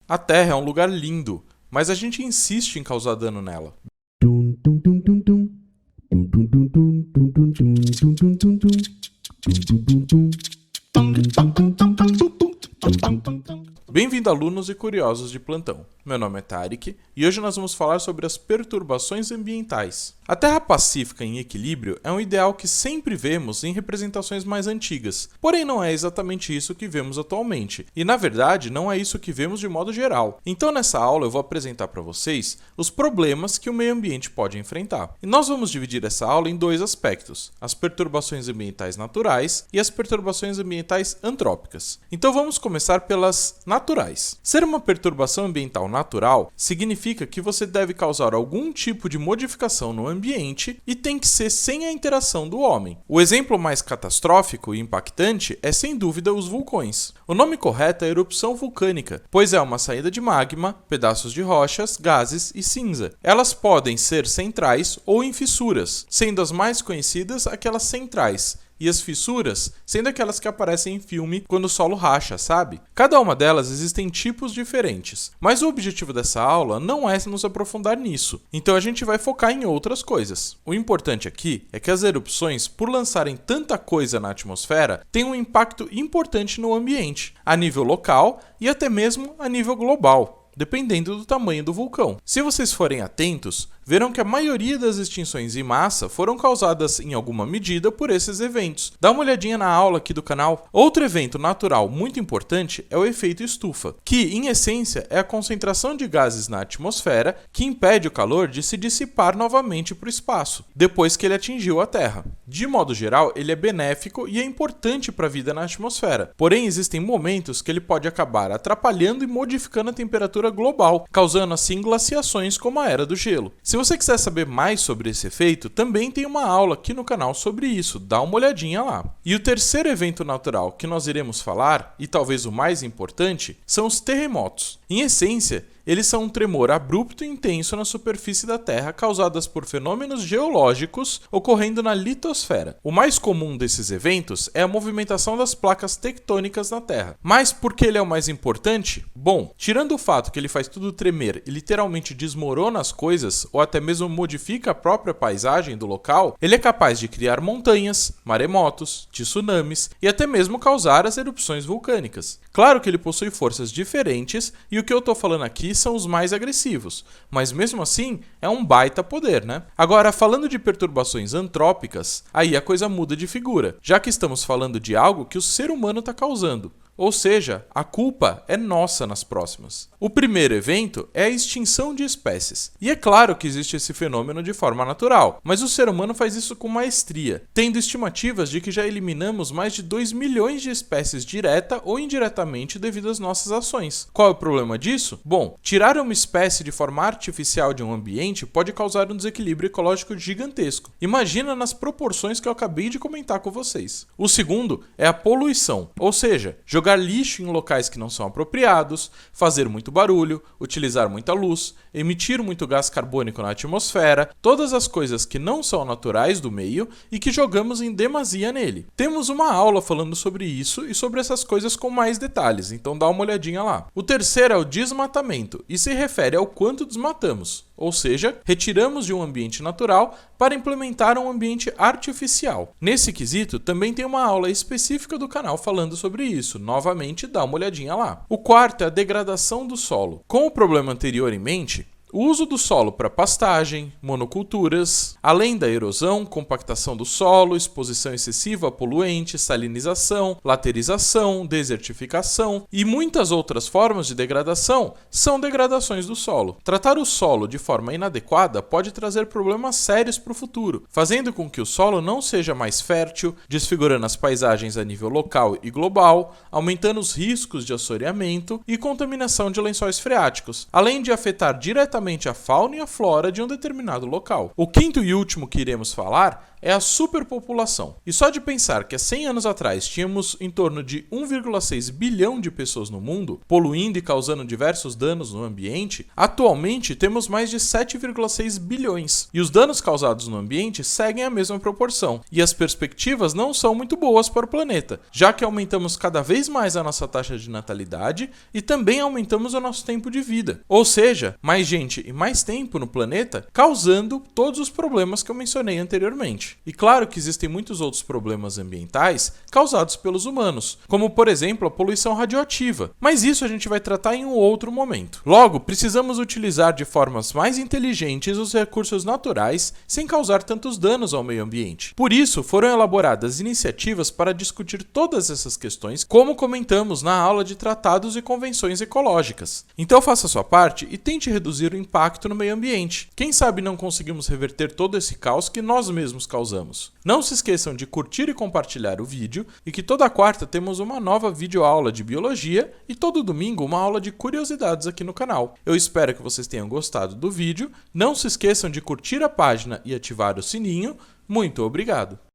A Terra é um lugar lindo, mas a gente insiste em causar dano nela. Bem-vindo, alunos e curiosos de plantão. Meu nome é Tarek e hoje nós vamos falar sobre as perturbações ambientais. A Terra pacífica em equilíbrio é um ideal que sempre vemos em representações mais antigas, porém não é exatamente isso que vemos atualmente, e na verdade não é isso que vemos de modo geral. Então nessa aula eu vou apresentar para vocês os problemas que o meio ambiente pode enfrentar. E nós vamos dividir essa aula em dois aspectos, as perturbações ambientais naturais e as perturbações ambientais antrópicas. Então vamos começar pelas naturais. Ser uma perturbação ambiental natural significa que você deve causar algum tipo de modificação no ambiente e tem que ser sem a interação do homem. O exemplo mais catastrófico e impactante é sem dúvida os vulcões. O nome correto é erupção vulcânica, pois é uma saída de magma, pedaços de rochas, gases e cinza. Elas podem ser centrais ou em fissuras, sendo as mais conhecidas aquelas centrais, e as fissuras sendo aquelas que aparecem em filme quando o solo racha, sabe? Cada uma delas existem tipos diferentes, mas o objetivo dessa aula não é nos aprofundar nisso, então a gente vai focar em outras coisas. O importante aqui é que as erupções, por lançarem tanta coisa na atmosfera, têm um impacto importante no ambiente, a nível local e até mesmo a nível global, dependendo do tamanho do vulcão. Se vocês forem atentos, verão que a maioria das extinções em massa foram causadas em alguma medida por esses eventos. Dá uma olhadinha na aula aqui do canal. Outro evento natural muito importante é o efeito estufa, que em essência é a concentração de gases na atmosfera que impede o calor de se dissipar novamente para o espaço, depois que ele atingiu a Terra. De modo geral, ele é benéfico e é importante para a vida na atmosfera, porém existem momentos que ele pode acabar atrapalhando e modificando a temperatura global, causando assim glaciações como a Era do Gelo. Se você quiser saber mais sobre esse efeito, também tem uma aula aqui no canal sobre isso, dá uma olhadinha lá. E o terceiro evento natural que nós iremos falar, e talvez o mais importante, são os terremotos. Em essência, eles são um tremor abrupto e intenso na superfície da Terra causadas por fenômenos geológicos ocorrendo na litosfera. O mais comum desses eventos é a movimentação das placas tectônicas na Terra. Mas por que ele é o mais importante? Bom, tirando o fato que ele faz tudo tremer e literalmente desmorona as coisas, ou até mesmo modifica a própria paisagem do local, ele é capaz de criar montanhas, maremotos, tsunamis e até mesmo causar as erupções vulcânicas. Claro que ele possui forças diferentes e o que eu estou falando aqui são os mais agressivos, mas mesmo assim é um baita poder, né? Agora, falando de perturbações antrópicas, aí a coisa muda de figura, já que estamos falando de algo que o ser humano está causando. Ou seja, a culpa é nossa nas próximas. O primeiro evento é a extinção de espécies. E é claro que existe esse fenômeno de forma natural, mas o ser humano faz isso com maestria, tendo estimativas de que já eliminamos mais de 2 milhões de espécies direta ou indiretamente devido às nossas ações. Qual é o problema disso? Bom, tirar uma espécie de forma artificial de um ambiente pode causar um desequilíbrio ecológico gigantesco. Imagina nas proporções que eu acabei de comentar com vocês. O segundo é a poluição, ou seja, jogar lixo em locais que não são apropriados, fazer muito barulho, utilizar muita luz, emitir muito gás carbônico na atmosfera, todas as coisas que não são naturais do meio e que jogamos em demasia nele. Temos uma aula falando sobre isso e sobre essas coisas com mais detalhes, então dá uma olhadinha lá. O terceiro é o desmatamento e se refere ao quanto desmatamos, ou seja, retiramos de um ambiente natural para implementar um ambiente artificial. Nesse quesito, também tem uma aula específica do canal falando sobre isso, novamente dá uma olhadinha lá. O quarto é a degradação do solo. Com o problema anterior em mente, o uso do solo para pastagem, monoculturas, além da erosão, compactação do solo, exposição excessiva a poluentes, salinização, laterização, desertificação e muitas outras formas de degradação são degradações do solo. Tratar o solo de forma inadequada pode trazer problemas sérios para o futuro, fazendo com que o solo não seja mais fértil, desfigurando as paisagens a nível local e global, aumentando os riscos de assoreamento e contaminação de lençóis freáticos, além de afetar diretamente a fauna e a flora de um determinado local. O quinto e último que iremos falar é a superpopulação. E só de pensar que há 100 anos atrás tínhamos em torno de 1,6 bilhão de pessoas no mundo, poluindo e causando diversos danos no ambiente, atualmente temos mais de 7,6 bilhões. E os danos causados no ambiente seguem a mesma proporção. E as perspectivas não são muito boas para o planeta, já que aumentamos cada vez mais a nossa taxa de natalidade e também aumentamos o nosso tempo de vida. Ou seja, mais gente e mais tempo no planeta, causando todos os problemas que eu mencionei anteriormente. E claro que existem muitos outros problemas ambientais causados pelos humanos, como por exemplo a poluição radioativa, mas isso a gente vai tratar em um outro momento. Logo, precisamos utilizar de formas mais inteligentes os recursos naturais sem causar tantos danos ao meio ambiente. Por isso, foram elaboradas iniciativas para discutir todas essas questões, como comentamos na aula de tratados e convenções ecológicas. Então faça a sua parte e tente reduzir o impacto no meio ambiente. Quem sabe não conseguimos reverter todo esse caos que nós mesmos causamos. Não se esqueçam de curtir e compartilhar o vídeo e que toda quarta temos uma nova videoaula de biologia e todo domingo uma aula de curiosidades aqui no canal. Eu espero que vocês tenham gostado do vídeo. Não se esqueçam de curtir a página e ativar o sininho. Muito obrigado!